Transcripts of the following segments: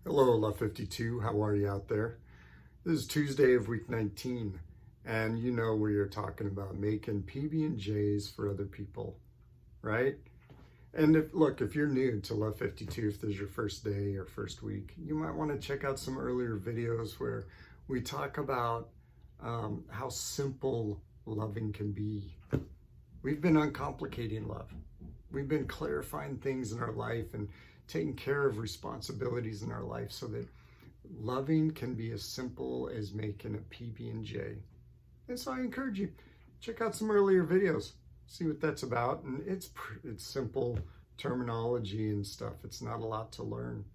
Hello, Love 52. How are you out there? This is Tuesday of week 19, and you know we are talking about making PB&Js for other people, right? And if you're new to Love 52, if this is your first day or first week, you might want to check out some earlier videos where we talk about how simple loving can be. We've been uncomplicating love. We've been clarifying things in our life and taking care of responsibilities in our life so that loving can be as simple as making a PB&J. And so I encourage you, check out some earlier videos, see what that's about. And it's simple terminology and stuff. It's not a lot to learn.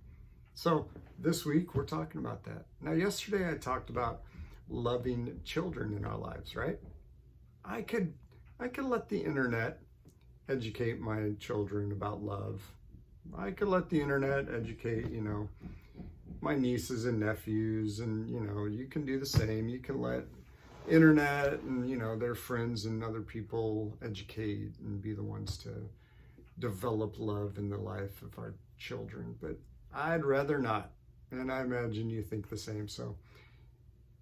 So this week we're talking about that. Now, yesterday I talked about loving children in our lives, right? I could let the internet educate my children about love. I could let the internet educate, my nieces and nephews, and, you can do the same. You can let internet and, their friends and other people educate and be the ones to develop love in the life of our children. But I'd rather not. And I imagine you think the same. So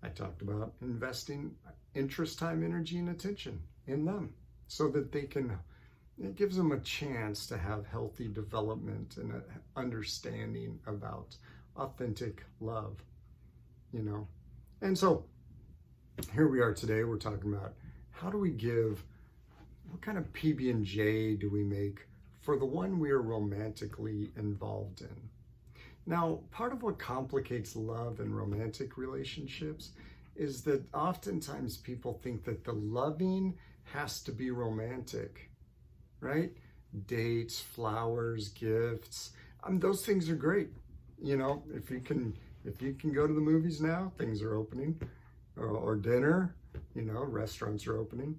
I talked about investing interest, time, energy, and attention in them so that it gives them a chance to have healthy development and an understanding about authentic love, And so here we are today, we're talking about what kind of PB&J do we make for the one we are romantically involved in? Now, part of what complicates love and romantic relationships is that oftentimes people think that the loving has to be romantic. Right? Dates, flowers, gifts. Those things are great. If you can go to the movies now, things are opening, or dinner, restaurants are opening.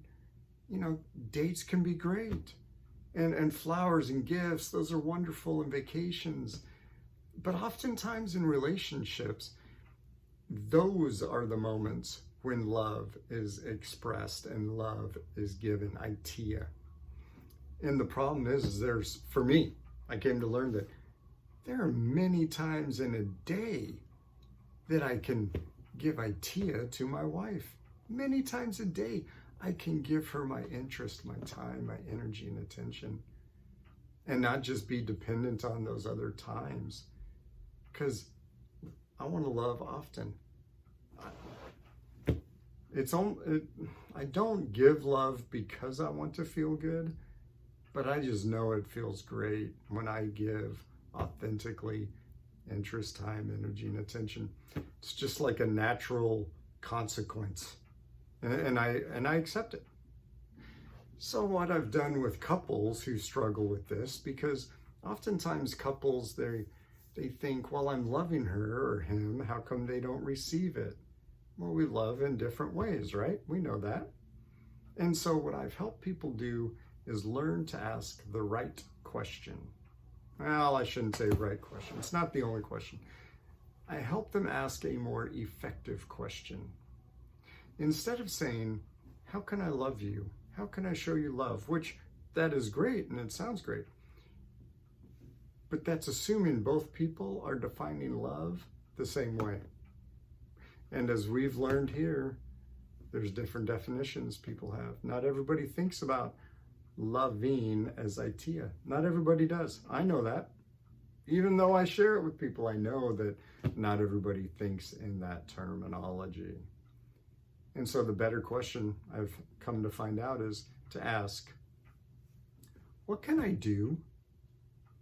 Dates can be great. And flowers and gifts, those are wonderful, and vacations. But oftentimes in relationships, those are the moments when love is expressed and love is given, idea. And the problem is for me, I came to learn that there are many times in a day that I can give idea to my wife. Many times a day, I can give her my interest, my time, my energy, and attention. And not just be dependent on those other times. Because I want to love often. I don't give love because I want to feel good. But I just know it feels great when I give authentically interest, time, energy, and attention. It's just like a natural consequence. And I accept it. So what I've done with couples who struggle with this, because oftentimes couples, they think, well, I'm loving her or him, how come they don't receive it? Well, we love in different ways, right? We know that. And so what I've helped people do is learn to ask the right question. Well, I shouldn't say right question. It's not the only question. I help them ask a more effective question. Instead of saying, how can I love you? How can I show you love? Which, that is great and it sounds great. But that's assuming both people are defining love the same way. And as we've learned here, there's different definitions people have. Not everybody thinks about loving as idea. Not everybody does. I know that. Even though I share it with people, I know that not everybody thinks in that terminology. And so the better question I've come to find out is to ask, what can I do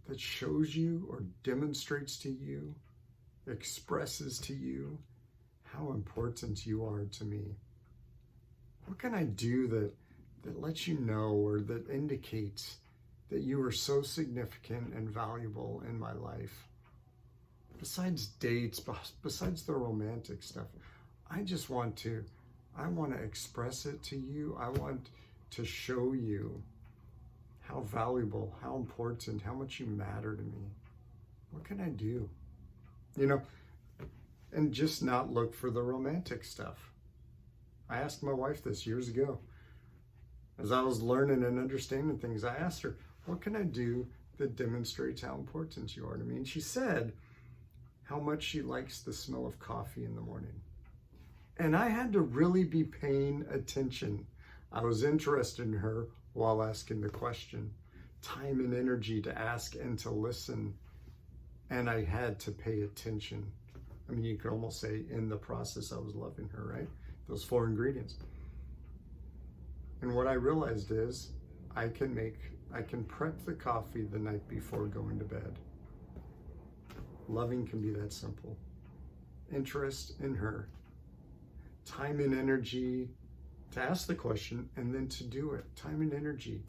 that shows you or demonstrates to you, expresses to you how important you are to me? What can I do that lets you know or that indicates that you are so significant and valuable in my life? Besides dates, besides the romantic stuff, I want to express it to you. I want to show you how valuable, how important, how much you matter to me. What can I do? And just not look for the romantic stuff. I asked my wife this years ago. As I was learning and understanding things, I asked her, what can I do that demonstrates how important you are to me? And she said, how much she likes the smell of coffee in the morning. And I had to really be paying attention. I was interested in her while asking the question. Time and energy to ask and to listen. And I had to pay attention. I mean, you could almost say in the process I was loving her, right? Those 4 ingredients. And what I realized is I can prep the coffee the night before going to bed. Loving can be that simple. Interest in her. Time and energy to ask the question and then to do it. Time and energy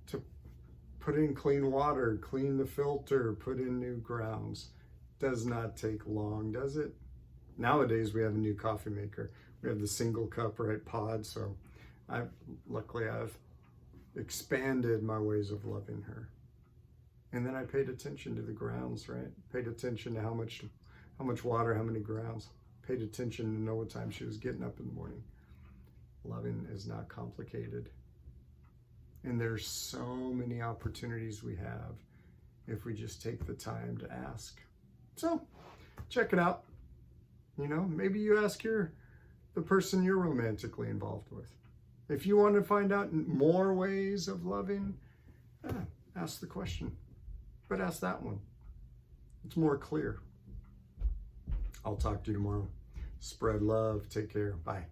to put in clean water, clean the filter, put in new grounds. Does not take long, does it? Nowadays we have a new coffee maker. We have the single cup, right, pod. So luckily I've expanded my ways of loving her. And then I paid attention to the grounds, right? Paid attention to how much water, how many grounds. Paid attention to know what time she was getting up in the morning. Loving is not complicated. And there's so many opportunities we have if we just take the time to ask. So check it out. You know, maybe you ask the person you're romantically involved with. If you want to find out more ways of loving, ask the question. But ask that one. It's more clear. I'll talk to you tomorrow. Spread love. Take care. Bye.